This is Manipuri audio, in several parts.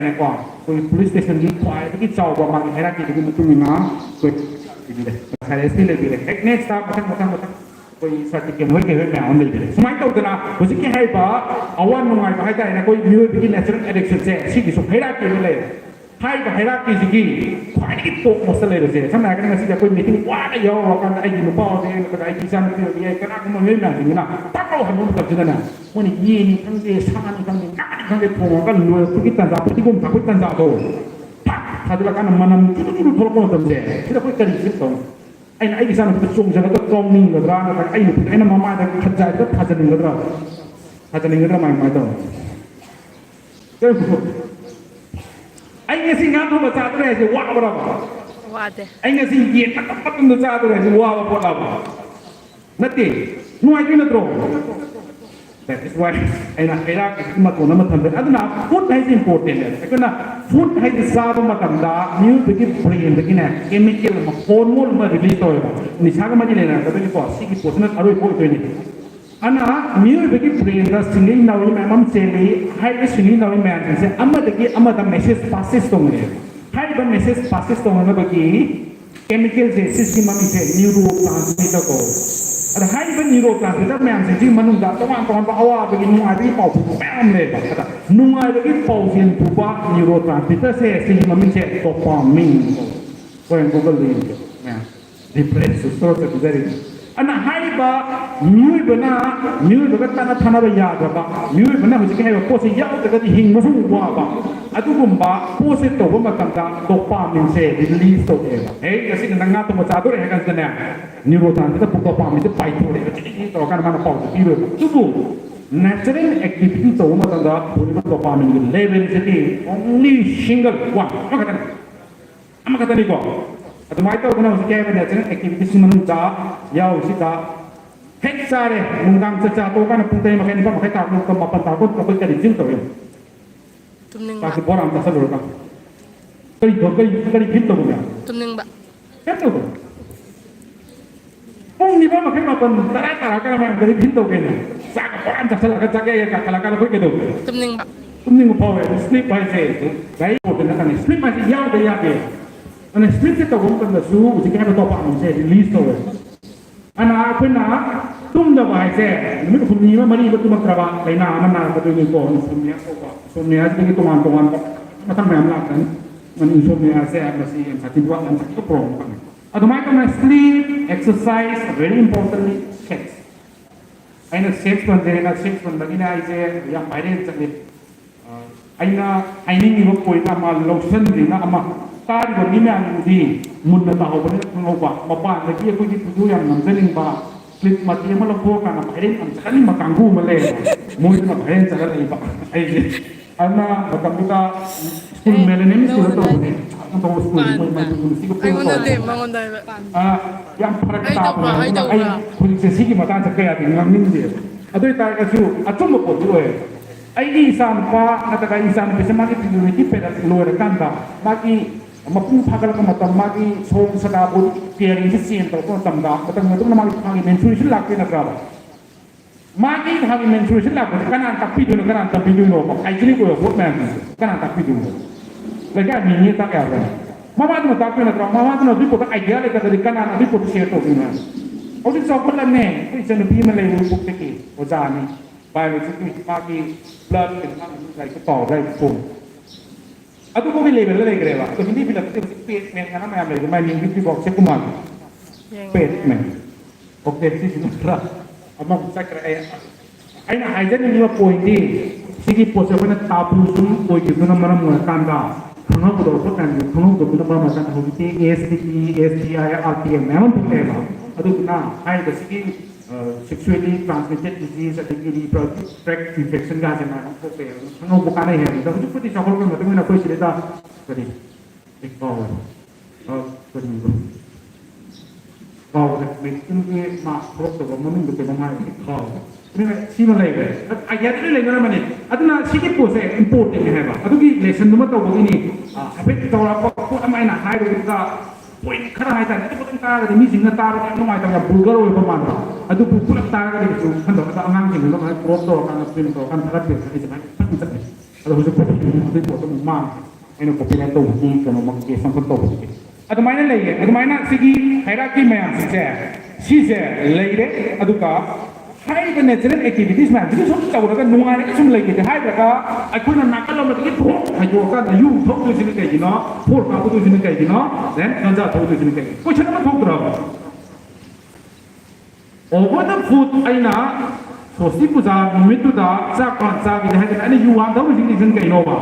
này quả tôi police station đi khoai cái cháu của mang cái ra kia thì tôi nó tôi đi đây khai đấy xin lên đi đây next stop một thằng tôi sao cái mới cái mẹ ông đi đây sumai tàu thế nào tôi chỉ cái hay bà awan nungai bà hay cái này tôi nhiều cái natural addiction sẽ chỉ cái số hay ra kiaเลยhai bà hay ra kia gì khoai cái tổ một sợi rồi sẽ thằng này cái này sẽ tôi meeting quá cái yêu và cái anh nó bao thì cái anh sang cái nào cũng mới làm gì nào bắt đầu hành động tập như thế nàoวันนี้ยีนี่ทั้งเดชานี่ทั้งงานทั้งเดชโผล่กันรวยธุรกิจต่างๆธุรกิจกุมภาพันธ์ต่างๆโตถ้าจะละกันมันทุกทุกคนตั้งใจที่เราคุยกันอีกตรงไอ้ที่สร้างเป็นช่วงฉันก็ตรงนิ่งกับเราไอ้หนุ่มไอ้น้ำมาแต่ขัดใจก็ขัดใจนิ่งกับเราขัดใจนิ่งกับเราไม่ต้องเจ้าไอ้เงี้ยสิ่งงานทุกประจาตัวไหนจะว้าวเราว่าเด้ไอ้เงี้ยสิ่งเกียรติปัตตุนตัวจ้าตัวไหนจะว้าวพวกเรานั่นเองหน่วยที่นั่นตรงThat is why ไอ้นะไอ้รักมาตัวนั้นมาทำเลยอันนั้นฟุตให้สิ่งโปรตีนเลยไอ้ก็นะฟุตให้ที่ซาบมาทำได้นิ้วไปกินเปลี่ยนไปกินเนี่ยเคมีคอลมาโคนมูลมารีลีสตัวเลยนี่ช่างมาจีเลยนะแต่เป็นก่อนสิ่งที่โปรตีนอร่อยพอตัวนี้อันนั้นนิ้วไปกินเปลี่ยนแล้วสิ่งที่เราไม่มั่นใจเลยให้สิ่งที่เราไม่มั่นใจอามาตะกี้อามาตะเมสเซจพาสเซสตรงนี้ให้เป็นเมสเซจพาสเซสตรงนั้นเมื่อกี้เคมีคอลเซซิสที่มันมีเซนิวโรทรานสมิเตอร์ก็ada hai ben niro kan kita memang sih manung dah tuanไปawal begini nungai begini pau memang le kata nungai begini pau sih tuba niro transmitter sih mami sih dopamine kau yang google ni ya depresi source itu dari anak hai ba miui benar tanah bayar ba miui benar mesti kaya pose ya kita di hing musuh gua ba atu gumba pose tu gumba tangga dopamine sih release tu eh kasi nangga tu macam tu eh kan sebenarnya neurotransmitter dopamine itu baik tu deh jadi itu kan mana pau tu tu natural activity tu gumba tangga boleh dopamine level jadi only single one apa kata ni kau atau mai tahu kenapa sekian banyak jenis aktiviti manusia yang kita heksare mungkin sejatuh kan puntai makan ni pakai tak mungkin mapan takut kau pergi jin tu ya. Kasih orang tak seluruh kan. Kali pintu punya. Tumning ba. Pintu. Oh ni bawa makan mapan tara kan memang kali pintu kan. Sak orang tak seluruh kan jaga ya kalau pergi tu. Tumning ba. Tumning power sleep by say. Gaya pun nak ni sleep masih jauh dari apa. Anak split itu bukan lesu, jika ada topak macam release tu. Anak apa nak, tum dah bahaya saya. Ini tu ni mari betul macam lain mana betul ni kau insomnia jadi tuan macam mana kan, insomnia saya masih satu dua dan satu problem. Atau macam sleep, exercise, very importantly sex. Aina sex pun lagi ni aja yang baik sekali. Aina ini ni buat poin amal lotion ni na amal. Tadi bagi memang di muda tahu benar mengubah bapa lagi aku di tujuh yang nampak bah klik mati yang malam bukan apa ini sekali makanggu malay mungkin apa ini sekali apa ini anak macam kita school millennium school tu ni atau school yang perkara apa kuliah sih mata sekaya dengan ni atau itu aku atau mau tu ini sampai kata insan bisa mati tidur di pedas luar kanda bagi mapu pagal ka matam magi song sada bu piering sin to ko tamda matang tu na magi pagi menstruation lak na graba magi hagi menstruation lak kanan tapi du kanan tapi du no ai jini ko yo man kanan tapi du lega ni ta ya mama tu tapi na graba mama tu di ko ta idea le ka dari kanan di ko share to ni o di so ko la ne ko isen bi ma le bu te ki o ja ni bai le ti magi bloodเป็นทางใส่ก็ต่อได้ปุ่มAku kau pilih bela lagi rela. Kau hindi bila kita pet men kana macam lagi. Main minggu kita box aku mana. Pet men. Okey sih sudah. Amang saya kira aina aja ni dua poin ni. Sigi pose apa nak tapu sum poin itu nama mana kanda. Kena bodoh tu kan. Kena bodoh tu nama macam tu. ASDP, ASDI, RPM. Memang tu leh lah. Aduh na. Hai tu sigi sexually transmitted disease atau reproductive tract infection kan jangan apa apa. Kena bukan ni hari. Dah cukup di sekolah kan. Tapi nak kau cerita tadi. Kau mungkin ke mak prok tu, mungkin tu mana kau. Ini si mana lagi? Ayat ini lagi mana ni? Atu nak sikit pun saya import ni hebat. Atu ki lesson tu macam begini. Habis tahu apa? Aku amai nak hai kita. Poin kerana itu itu bukan tahu ada misi nggak tahu yang nomai tahu yang bulgar atau mana. Atu pulang tahu ada itu. Kan tahu kata angang ini, nomai prok tu kan film tu kan terapis kan itu kan. ꯑꯗꯣ ꯍꯧꯖꯤꯛ ꯑꯗꯨꯒꯤ ꯄꯣꯠꯇꯣ ꯑꯃꯨꯛ ꯃꯥꯡꯉꯦ ꯑꯩꯅ ꯀꯣꯄꯤꯔꯥꯏꯠ ꯇꯧꯕꯒꯤ ꯀꯩꯅꯣꯃꯛ ꯀꯦꯁ ꯑꯃꯈꯛ ꯇꯧꯕꯒꯤ ꯑꯗꯨꯃꯥꯏꯅ ꯂꯩꯌꯦ ꯑꯗꯨꯃꯥꯏꯅ ꯁꯤꯒꯤ ꯍꯥꯏꯔꯥꯔꯀꯤ ꯃꯌꯥꯝꯁꯤꯡꯁꯦ ꯁꯤꯁꯦ ꯂꯩꯔꯦ ꯑꯗꯨꯒ ꯍꯥꯏꯔꯤꯕ ꯅꯦꯆꯔꯦꯜ ꯑꯦꯛꯇꯤꯚꯤꯇꯤꯁ ꯃꯌꯥꯝꯁꯤꯒꯤ ꯁꯨꯝ ꯇꯧꯔꯒ ꯅꯨꯡꯉꯥꯏꯔꯒ ꯁꯨꯝ ꯂꯩꯒꯦ ꯍꯥꯏꯔꯒ ꯑꯩꯈꯣꯏꯅ ꯅꯥꯀꯜ ꯑꯃꯗꯒꯤ ꯊꯣꯛ ꯍꯥꯏꯗꯣꯛꯑꯀꯥꯟꯗ ꯌꯨ ꯊꯣꯛꯇꯣꯏꯁꯤꯅ ꯀꯩꯒꯤꯅꯣ ꯐꯣꯔ ꯀꯥꯞꯄꯗꯣꯏꯁꯤꯅ ꯀꯩꯒꯤꯅꯣ ꯗꯦꯟ ꯒꯟꯖꯥ ꯊꯣꯛꯇꯣꯏꯁꯤꯅ ꯀꯩꯒꯤꯅꯣ ꯀꯣꯏꯁꯟ ꯑꯃ ꯊꯣꯛꯇ꯭ꯔꯕ over the food ꯑꯩꯅ ꯁꯣꯁꯇꯤ ꯄꯨꯖꯥ ꯅꯨꯃꯤꯠꯇꯨꯗ ꯆꯥꯛ ꯆꯥꯈꯤꯗꯦ ꯍꯥꯏꯗꯅ ꯑꯩꯅ ꯌꯨ ꯋꯥꯟ ꯊꯧꯔꯤꯁꯤꯡ ꯔꯤꯖꯟ ꯀꯩꯅꯣꯕ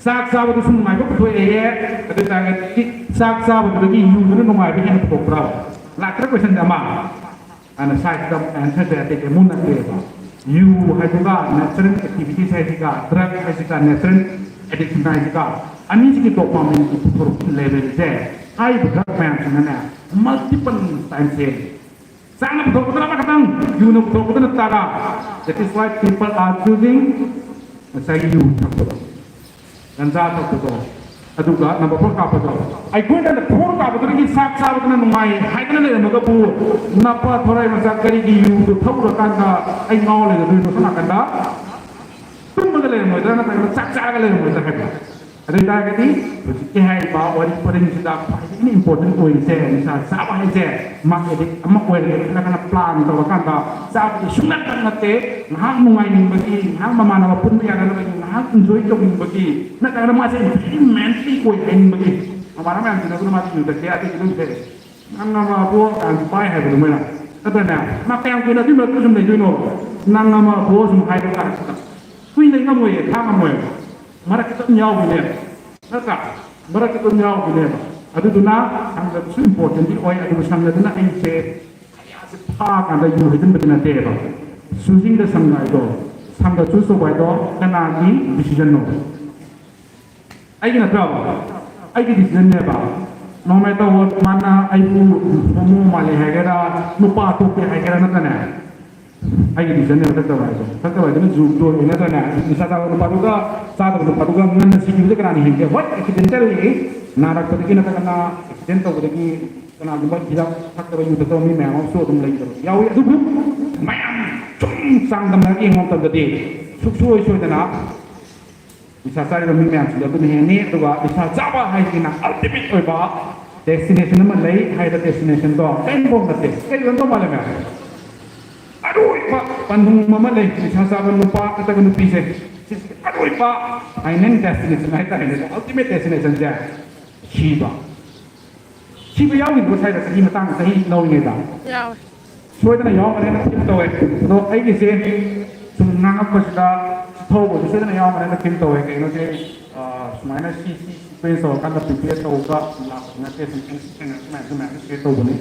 ꯆꯥꯛ ꯆꯥꯕꯗꯁꯨ ꯅꯨꯡꯉꯥꯏꯕ ꯄꯨꯊꯣꯛꯑꯦ ꯑꯗꯨ ꯇꯥꯔꯒꯗꯤ ꯆꯥꯛ ꯆꯥꯕꯗꯨꯗꯒꯤ ꯌꯨꯗꯨꯅ ꯅꯨꯡꯉꯥꯏꯕ ꯍꯦꯟꯅ ꯄꯨꯊꯣꯛꯄ꯭ꯔꯥ ꯂꯥꯛꯇ꯭ꯔ ꯀꯣꯏꯁꯟ ꯑꯃ ꯑꯩꯅ ꯁꯥꯏꯠꯇ ꯑꯦꯟꯁꯔꯁꯦ ꯑꯇꯩ ꯑꯃꯨꯛ ꯅꯠꯇꯦꯕ ꯌꯨ ꯍꯥꯏꯕꯒ ꯅꯦꯆꯔꯦꯜ ꯑꯦꯛꯇꯤꯚꯤꯇꯤꯁ ꯍꯥꯏꯁꯤꯒ ꯗ꯭ꯔꯒ ꯍꯥꯏꯁꯤꯒ ꯅꯦꯆꯔꯦꯜ ꯑꯦꯗꯤꯛꯁꯟ ꯍꯥꯏꯁꯤꯒ ꯑꯅꯤꯁꯤꯒꯤ ꯗꯣꯄꯥꯃꯤꯟꯒꯤ ꯄꯨꯊꯣꯔꯛꯄ ꯂꯦꯚꯦꯜꯁꯦ ꯍꯥꯏꯔꯤꯕ ꯗ꯭ꯔꯒ ꯃꯌꯥꯝꯁꯤꯅꯅꯦ ꯃꯜꯇꯤꯄꯜ ꯇꯥꯏꯝꯁ ꯆꯥꯡꯅ ꯄꯨꯊꯣꯛꯄꯗꯅ ꯑꯃꯈꯛꯇꯪ ꯌꯨꯅ ꯄꯨꯊꯣꯛꯄꯗꯅ ꯇꯔꯥ that is why people are choosing ꯉꯁꯥꯏꯒꯤ ꯌꯨ ꯊꯛꯄꯗꯣ ꯒꯟꯖꯥ ꯊꯛꯄꯗꯣ ꯑꯗꯨꯒ ꯅꯝꯕꯔ ꯐꯣꯔ ꯀꯥꯞꯄꯗꯣ ꯑꯩꯈꯣꯏꯅ ꯐꯣꯔ ꯀꯥꯞꯄꯗꯨꯗꯒꯤ ꯆꯥꯛ ꯆꯥꯕꯗꯨꯅ ꯅꯨꯡꯉꯥꯏ ꯍꯥꯏꯗꯅ ꯂꯩꯔꯝꯃꯒꯕꯨ ꯅꯞꯄ ꯊꯣꯔꯥꯏ ꯃꯆꯥ ꯀꯔꯤꯒꯤ ꯌꯨꯗꯨ ꯊꯛꯎꯔꯀꯥꯟꯗ ꯑꯩ ꯉꯥꯎ ꯂꯩꯒꯗꯣꯏꯅꯣ ꯁꯣꯝ ꯅꯥꯀꯟꯗ ꯇꯨꯝꯃꯒ ꯂꯩꯔꯝꯃꯣꯏꯗ꯭ꯔꯥ ꯅꯠꯇ꯭ꯔꯒꯅ ꯆꯥꯛ ꯆꯥꯔꯒ ꯂꯩꯔꯝꯃꯣꯏꯗ꯭ꯔꯥ ꯍꯥꯏꯕ ꯑꯗꯨ ꯑꯣꯏꯇꯥꯔꯒꯗꯤ ꯍꯧꯖꯤꯛꯀꯤ ꯍꯥꯏꯔꯤꯕ ꯋꯥꯔꯤ ꯄꯔꯤꯡꯁꯤꯗ ꯈ꯭ꯋꯥꯏꯗꯒꯤ ꯏꯝꯄꯣꯔꯇꯦꯟ ꯑꯣꯏꯔꯤꯁꯦ ꯅꯤꯁꯥ ꯆꯥꯕ ꯍꯥꯏꯁꯦ ꯃꯥꯔꯀꯦꯇꯤꯡ ꯑꯃ ꯑꯣꯏꯔꯒ ꯈꯜꯂꯒꯅ ꯄ꯭ꯂꯥꯟ ꯇꯧꯔꯀꯥꯟꯗ ꯆꯥꯕꯗꯤ ꯁꯨꯡꯅꯠꯇ ꯅꯠꯇꯦ ꯉꯥꯏꯍꯥꯛ ꯅꯨꯡꯉꯥꯏꯅꯤꯡꯕꯒꯤ ꯉꯥꯏꯍꯥꯛ ꯃꯃꯥꯟꯅꯕ ꯄꯨꯟꯕ ꯌꯥꯅꯕꯒꯤ ꯉꯥꯏꯍꯥꯛ ꯏꯟꯖꯣꯏ ꯇꯧꯅꯤꯡꯕꯒꯤ ꯅꯠꯇ꯭ꯔꯒꯅ ꯃꯥꯁꯦ ꯚꯦꯔꯤ ꯃꯦꯟꯇꯂꯤ ꯑꯣꯏ ꯍꯥꯏꯅꯤꯡꯕꯒꯤ ꯃꯃꯥꯟꯅꯕ ꯃꯌꯥꯝꯁꯤꯅ ꯑꯗꯨꯅ ꯃꯥꯁꯦ ꯌꯨꯗꯛꯀꯦ ꯑꯇꯩ ꯑꯗꯨꯝꯁꯦ ꯅꯪ ꯑꯃ ꯕꯣ ꯀꯥꯟꯁꯨ ꯄꯥꯏ ꯍꯥꯏꯕꯗꯣ ꯃꯣꯏꯅ ꯅꯠꯇ꯭ꯔꯅꯦ ꯃꯥ ꯀꯌꯥꯝ ꯀꯨꯏꯅ ꯑꯗꯨꯒꯤ ꯃꯔꯛꯇ ꯁꯨꯝ ꯂꯩꯗꯣꯏꯅꯣ ꯅꯪ ꯑꯃ ꯕꯣ ꯁꯨꯝ ꯍꯥꯏꯕ ꯀꯥꯟꯁꯤꯗ ꯀꯨꯏꯅ ꯉꯝꯃꯣꯏꯌꯦ ꯊꯥ ꯉꯝꯃꯣꯏꯕ ꯃꯔꯛꯇ ꯑꯗꯨꯝ ꯌꯥꯎꯈꯤꯅꯦꯕ ꯅꯠꯇ꯭ꯔꯥ ꯃꯔꯛꯇ ꯑꯗꯨꯝ ꯌꯥꯎꯈꯤꯅꯦꯕ ꯑꯗꯨꯗꯨꯅ ꯁꯪꯒꯗꯁꯨ ꯏꯝꯄꯣꯔꯇꯦꯟꯗꯤ ꯑꯣꯏ ꯑꯗꯨꯕꯨ ꯁꯪꯒꯗꯨꯅ ꯑꯩꯁꯦ ꯀꯌꯥꯁꯦ ꯐꯥꯀꯥꯟꯗ ꯌꯨ ꯍꯩꯖꯤꯟꯕꯗꯤ ꯅꯠꯇꯦꯕ ꯆꯨꯖꯤꯡꯗ ꯁꯪꯒ ꯍꯥꯏꯗꯣ ꯁꯪꯒ ꯆꯨꯁ ꯇꯧꯕ ꯍꯥꯏꯗꯣ ꯀꯅꯥꯒꯤ ꯗꯤꯁꯤꯖꯟꯅꯣ ꯑꯩꯒꯤ ꯅꯠꯇ꯭ꯔꯕ ꯑꯩꯒꯤ ꯗꯤꯁꯤꯖꯟꯅꯦꯕ ꯅꯣꯡꯃꯩ ꯇꯧꯕ ꯃꯥꯅ ꯑꯩꯕꯨ ꯍꯣꯃꯣ ꯃꯥꯜꯂꯦ ꯍꯥꯏꯒꯦꯔꯥ ꯅꯨꯄꯥ ꯑꯇꯣꯞꯄꯦ ꯍꯥꯏꯒꯦꯔꯥ ꯅꯠꯇ꯭ꯔꯅꯦ ꯑꯩꯒꯤ ꯗꯤꯁꯤꯖꯟꯅꯦꯕ ꯊꯛꯇꯕ ꯍꯥꯏꯗꯣ ꯊꯛꯇꯕ ꯍꯥꯏꯗꯨꯅ ꯖꯨ ꯑꯣꯏ ꯅꯠꯇ꯭ꯔꯅꯦ ꯅꯤꯁꯥ ꯆꯥꯕ ꯅꯨꯄꯥꯗꯨꯒ ꯆꯥꯗꯕ ꯅꯨꯄꯥꯗꯨꯒ ꯉꯟꯅ ꯁꯤꯈꯤꯕꯁꯦ ꯀꯅꯥꯅ ꯍꯦꯟꯒꯦ ꯍꯣꯏ ꯑꯦꯛꯁꯤꯗꯦꯟꯇꯦꯜꯂꯤ ꯅꯥꯔꯛꯄꯗꯒꯤ ꯅꯠꯇ꯭ꯔꯒꯅ ꯑꯦꯛꯁꯤꯗꯦꯟ ꯇꯧꯕꯗꯒꯤ ꯀꯅꯥꯒꯨꯝꯕ ꯍꯤꯗꯥꯛ ꯊꯛꯇꯕ ꯌꯨ ꯊꯛꯇꯕ ꯃꯤ ꯃꯌꯥꯝ ꯑꯃꯁꯨ ꯑꯗꯨꯝ ꯂꯩꯇꯕ ꯌꯥꯎꯏ ꯑꯗꯨꯕꯨ ꯃꯌꯥꯝ ꯁꯨꯝ ꯆꯥꯡꯗꯝꯅꯔꯒ ꯌꯦꯡꯕ ꯃꯇꯝꯗꯗꯤ ꯁꯨꯡꯁꯣꯏ ꯁꯣꯏꯗꯅ ꯅꯤꯁꯥ ꯆꯥꯔꯤꯕ ꯃꯤ ꯃꯌꯥꯝꯁꯤꯡꯗ ꯑꯗꯨꯅ ꯍꯦꯟꯅꯤ ꯑꯗꯨꯒ ꯅꯤꯁꯥ ꯆꯥꯕ ꯍꯥꯏꯁꯤꯅ ꯑꯜꯇꯤꯃꯦꯠ ꯑꯣꯏꯕ ꯗꯦꯁꯇꯤꯅꯦꯁꯟ ꯑꯃ ꯂꯩ ꯍꯥꯏꯕ ꯗꯦꯁꯇꯤꯅꯦꯁꯟꯗꯣ ꯀꯔꯤꯐꯥꯎ ꯅꯠꯇꯦ ꯀꯔꯤ ꯇꯧ ꯃꯥꯜꯂꯦ ꯃꯌꯥꯝ ꯑꯔꯣꯏꯕ ꯄꯟꯊꯨꯡ ꯑꯃ ꯂꯩ ꯅꯤꯁꯥ ꯆꯥꯕ ꯅꯨꯄꯥ ꯅꯠꯇ꯭ꯔꯒ ꯅꯨꯄꯤꯁꯦ ꯁꯤꯁꯦ ꯑꯔꯣꯏꯕ ꯐꯥꯏꯅꯦꯜ ꯗꯦꯁꯇꯤꯅꯦꯁꯟ ꯍꯥꯏꯇꯥꯔꯦꯅꯦ ꯑꯜꯇꯤꯃꯦꯠ ꯗꯦꯁꯇꯤꯅꯦꯁꯟꯁꯦ ꯁꯤꯕ ꯁꯤꯕ ꯌꯥꯎꯈꯤꯕ ꯁ꯭ꯋꯥꯏꯗ ꯆꯍꯤ ꯃꯇꯥꯡꯗ ꯆꯍꯤ ꯅꯧꯔꯤꯉꯩꯗ Yawe. ꯁꯣꯏꯗꯅ ꯌꯥꯎꯔꯝꯒꯅꯦꯅ ꯐꯤꯜ ꯇꯧꯋꯦ ꯑꯗꯣ ꯑꯩꯒꯤꯁꯦ ꯁꯨꯝ ꯉꯥꯡꯉꯛꯄꯁꯤꯗ ꯊꯧꯕꯁꯨ ꯁꯣꯏꯗꯅ ꯌꯥꯎꯔꯝꯒꯅꯦꯅ ꯐꯤꯜ ꯇꯧꯋꯦ ꯀꯩꯅꯣꯁꯦ ꯁꯨꯃꯥꯏꯅ ꯁꯤ ꯁꯤꯀ꯭ꯋꯦꯟꯁ ꯇꯧꯔꯀꯥꯟꯗ ꯄ꯭ꯔꯤꯄꯦꯌꯔ ꯇꯧꯔꯒ ꯂꯥꯛꯄ ꯅꯠꯇꯦ ꯁꯨꯝ ꯃꯌꯥꯝ ꯁꯤꯌꯔ ꯇꯧꯕꯅꯤ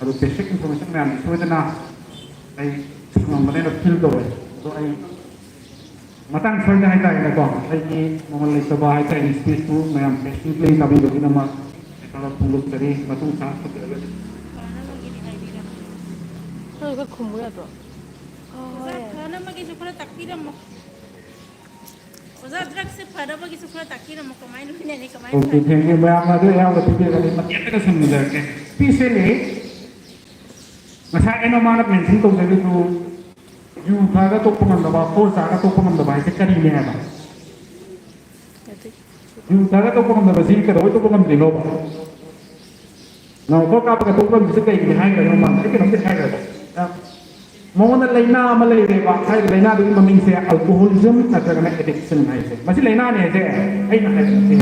ꯑꯗꯣ ꯕꯦꯁꯤꯛ ꯏꯟꯐꯣꯔꯃꯦꯁꯟ ꯃꯌꯥꯝꯁꯦ ꯁꯣꯏꯗꯅ ꯑꯩ ꯁꯪꯉꯝꯒꯅꯦꯅ ꯐꯤꯜ ꯇꯧꯋꯦ ꯑꯗꯣ ꯑꯩ ꯃꯇꯥꯡ ꯁꯣꯏꯗ ꯍꯥꯏꯇꯥꯔꯦꯅꯦꯀꯣ ꯑꯩꯒꯤ ꯃꯃꯜ ꯂꯩꯇꯕ ꯍꯥꯏꯇꯥꯔꯦ ꯁ꯭ꯄꯤꯁꯄꯨ ꯃꯌꯥꯝ ꯄꯦꯁꯦꯟꯠꯂꯤ ꯇꯥꯕꯤꯕꯒꯤꯗꯃꯛ ꯑꯩ ꯐꯣꯡꯗꯣꯛꯆꯔꯤ ꯃꯇꯨꯡ ꯇꯥꯔꯛꯄꯗ 너 그 뭐야 또? 오자 변함하기서 그래 딱 끼려먹 오자 드럭스 변함하기서 그래 딱 끼려먹 그만이 그냥 그만이 오케이, 땡큐. mayamna do ayam ko tipe kali matiyat ka samjharke. Especially masa eno mana mention to devi to yu thaga to pangandaba ko saga to pangandaba ise kari ne ba. Yu thaga to pangandaba sin ka roi to pangandri no ba. Na ko ka pa to pangandri se kai ni hai ka no ma ke no ke hai ka. Mona laina ama lai re ba hai laina do maming se alcoholism nataga na addiction hai se. Masi laina ne se ai na hai se.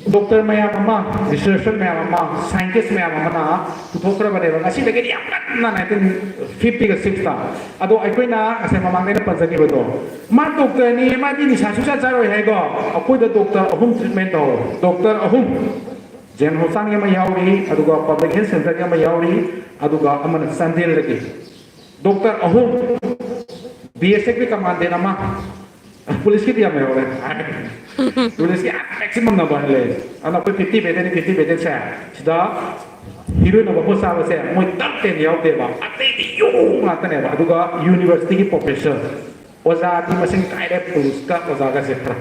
Doctor mayam ama, researcher mayam ama, scientist mayam ama na puthokra ba deba ngasi lagi yang na 1950 ga 60 ado aikoi na ase mamang ne panjani ba do ma doctor ni ma di ni sa su sa roi hai go akoi da doctor ahum treatment do doctor ahum general sang yama yauri aduga public health center yama yauri aduga amana sandel lagi doctor ahum bsf ki command de nama police की दिया मैं बोले पुलिस की मैक्सिमम नंबर ले अना कोई 50 बेटे से सीधा हीरो नंबर को साव से मोई तक ते नियाव दे बा अते दी यो माता ने बा दुगा यूनिवर्सिटी की प्रोफेसर ओजा ती मसिंग कायदे पुलिस का ओजा का से खरा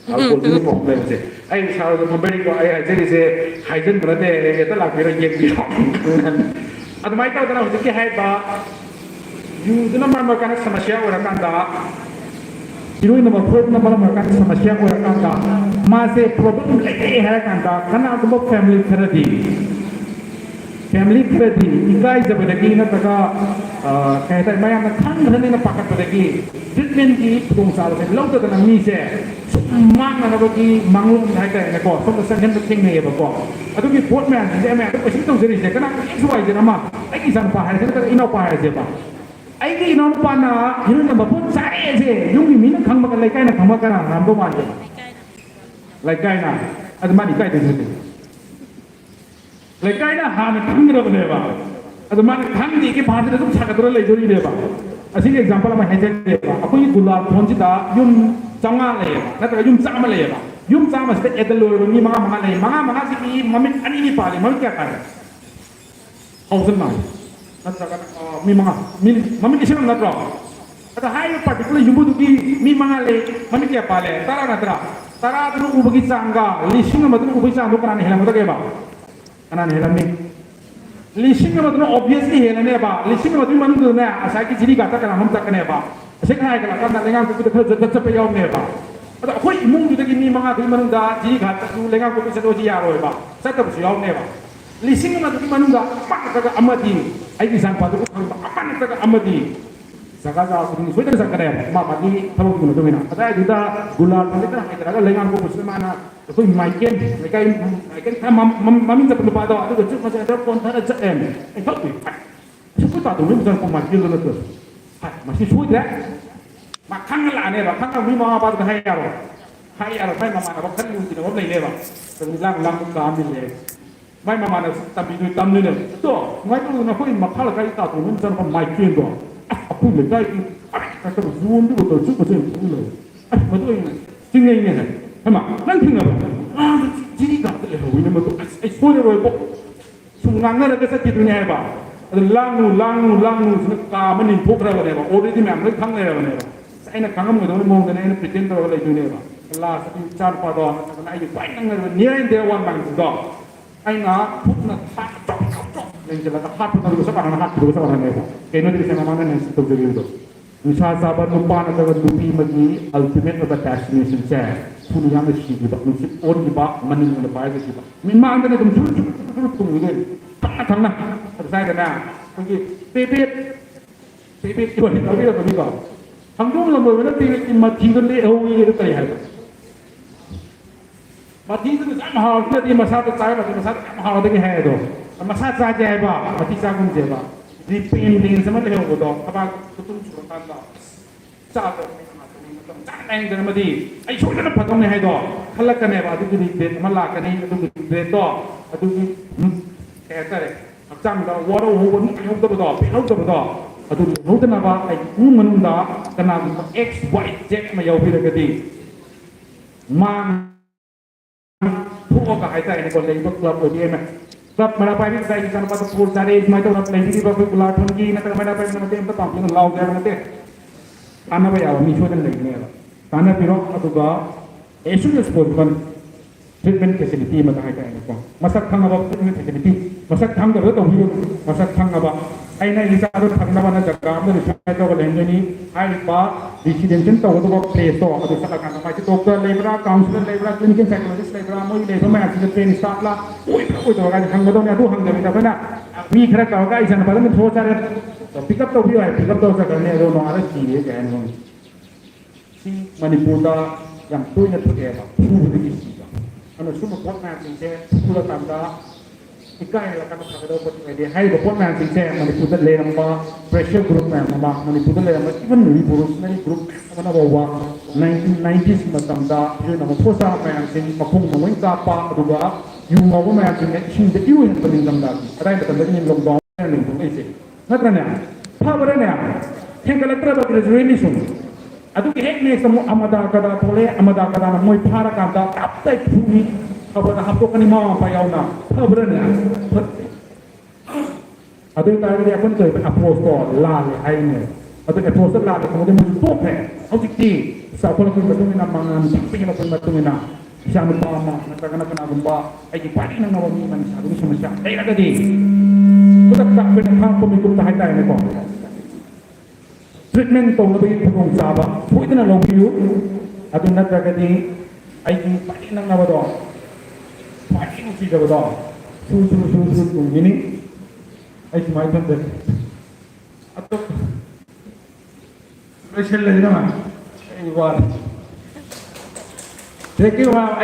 अब बोलते हैं प्रॉब्लम से आई सारो जो कंपनी को आई हाइजन से हाइजन बरते ये तो लाग मेरा ये भी अब मैं तो उतना हो सके है बा you do not remember kind of samasya or kanda iru na mapod na mala kind of samasya or kanda mase problem leke hai kanda kana ko family therapy ikai jabadagi na taka kahta maya na thang dhani na pakat padagi treatment ki tung sal se lau ta na mi se mang na bagi mangum hai ta na ko so sa hen thing ne ba ko adu ki port man je man to pasin tong seri se kana xy je na ma ai ki san pa hai se ka ino pa hai se ba ai ki ino pa na hiru na ba put sa e se yung ki min khang ba ka lai kai na khang ba ka na ram do ma je lai kai na adu ma ni kai de de lai kai na ha na khang ro ne ba adu ma khang di ki ba de tum sa ka do lai jori de ba asi ki example ma hai je de ba apoi gulal phone ji da yum changa le na ta yum chama le ba yum chama se edalo ni ma le ma si ki mamit ani ni pa le mamit kya kar thousand ma na ta ka mi mamit isi na tra ata hai particular yum du ki mi le mamit kya pa le tara tu ubagi changa lising ma tu ubagi changa kana hela mo ta ke ba kana hela ni lising ma tu obviously hela ne ba lising ma tu man du na asa ki jiri ka ta kana ham ta kana ba ase khai ka kan na lengang ku ku ta pe yaw ne ba ada khoi imung du gi mi manga du manung da jiri ka ta du lengang ku se do ji ya ro ba sa ta bu yaw ne ba lising ma du manung da pa ka ka amadi ai ki san pa du ba aman ta ka amadi saka sa ku ni soita sa kare ma ba ni thalo ku do na ada ju da gulal ni ta hai ta lengang ku se mana ko mai ken ta mamin ta pa da adu chu ma sa da kon ta da em ai thot ni chu ta du ni sa ko ma ken lo na masih sulit ya makan lah nih pak kan kami mau apa tuh hai aro mai mama nak kan lu tidak boleh nih pak terus lang ambil le mai mama nak tapi itu tam nih tuh mai tuh nak kau makan lagi tak tuh mungkin sama mai kian tuh aku lega itu kata zoom tuh tuh cukup sih tuh betul ini tinggal ini kan sama nanti nggak jadi tak terlihat ini betul sulit loh pak sungangan ada kesat itu nih pak langu ka manin phok ra ne ba already ma'am le khang le ne ba sai na khang mo do mo ne ne pretend ro le ju ne ba la char pa do na ai pai nang ne ni ne de wan bang do ai na phuk na ta chok ne je la ta hat na do sa pa na hat do sa pa ne ba ke no di sa ma ne to de do Nusa sabar lupa na tawa lupi magi ultimate of the destination che puni yang si di ba nusi on di ba manin na ba di ba min ma anda ne tum tum ne thằng nào sai cái nào cái gì tê tuổi nó biết là cái gì cả thằng chúng là người nó tê mà chỉ cần để hầu như cái này mà chỉ cần giảm hào cái gì mà sao cái trái mà sao hào cái hay rồi mà sao ra chạy ba mà chỉ ra cũng chạy ba đi pin đi xem cái hậu đó các bạn tôi chụp tan đó sao cái chắc anh cái mà đi ai chụp nó phát này hay đó khá là cái này ba tôi đi đến mà là cái này tôi đến đó tôiแค่แต่จำเราว่าเราหัวนี่เขาจะไปต่อไปเขาจะไปต่ออะดูเขาจะนับว่าไอ้งูมันด่ากันนับ X Y Z มาเยาว์พี่เลยก็ดีมันผู้ออกกับหายใจในคนเล่นก็กลับตัวเองไหมกลับมาไปที่ใจที่การพัฒนาผู้ชายไม่ต้องรับเล่นที่แบบกุหลาบทั้งยี่นะครับไม่ได้ไปนั่นเองก็ต้องเป็นเราแกนั่นเองตอนนั้นไปเอามีช่วยกันเลยเนี่ยตอนนั้นพี่น้องอะดูก็เอชุนสปอร์ตมันtreatment facility มาให้กันนะครับมาสักครั้งabout treatment facility มาสักครั้งก็เรื่องตรงนี้มาสักครั้งaboutไอ้ในลิซ่าเราทำน้ำมันจากการไม่ได้ใช้ตัวเล่นนี้ไอ้ป้า residential ตัวตัว place ตัวตัวสักการมาที่ตัวก็ labor counselor labor clinical psychologist labor มั่วเลยเพราะแม่ที่จะเป็นสตาฟละอุ้ยตัวกันทำก็ต้องเนี่ยดูหังเดียวแต่นะมีใครก็เอาไอ้ฉันไปแล้วมันโทรจะเรียน pick up ตัวพี่ไว้ pick up ตัวสักการเนี่ยเราหน่อยอะไรสิ่งนี้แกนงที่มันญี่ปุ่นอย่างตัวเนี่ยตัวแกแบบผู้บริหารanu semua pernah singse pula tanda ikai la kana thakado pot me de hai bo pernah singse mani putat le namba pressure group me mama mani putat le namba even ni revolutionary group mana bawa 1990s matamda je na phosa me sing mapung mo ka pa aduga yu mo me sing sing de yu hen paling damda arai da tanda ni lom dong ni tum ese natranya pha bare ne thengala tra ba really sun adu ke hek ne samu amada kada tole amada kada na moi phara kada taptai phuni abada hapto kani ma pa yauna phabra ne adu ta ri akon koi pa approach to la le ai ne adu approach la le ko de mu to phe au tik ti sa ko ko ko na mangan pi na ko na to na siya mo pa ma na ta kana kana gumba ai ki pari na nawa mi man sa du samasya ai aga di ko ta pe na ko mi ko ta hai ta ne ko treatment ตรงระเบียบของสาบะพูดถึงเราพิวอาตุนักการที่ไอ้ที่ไปนั่งนับดอกไปนั่งซีนับดอกสู้iniไอ้ที่ไม่ทำเด็ดอาตุspecialเลยนะไอ้วันเด็กที่ว่าไอ้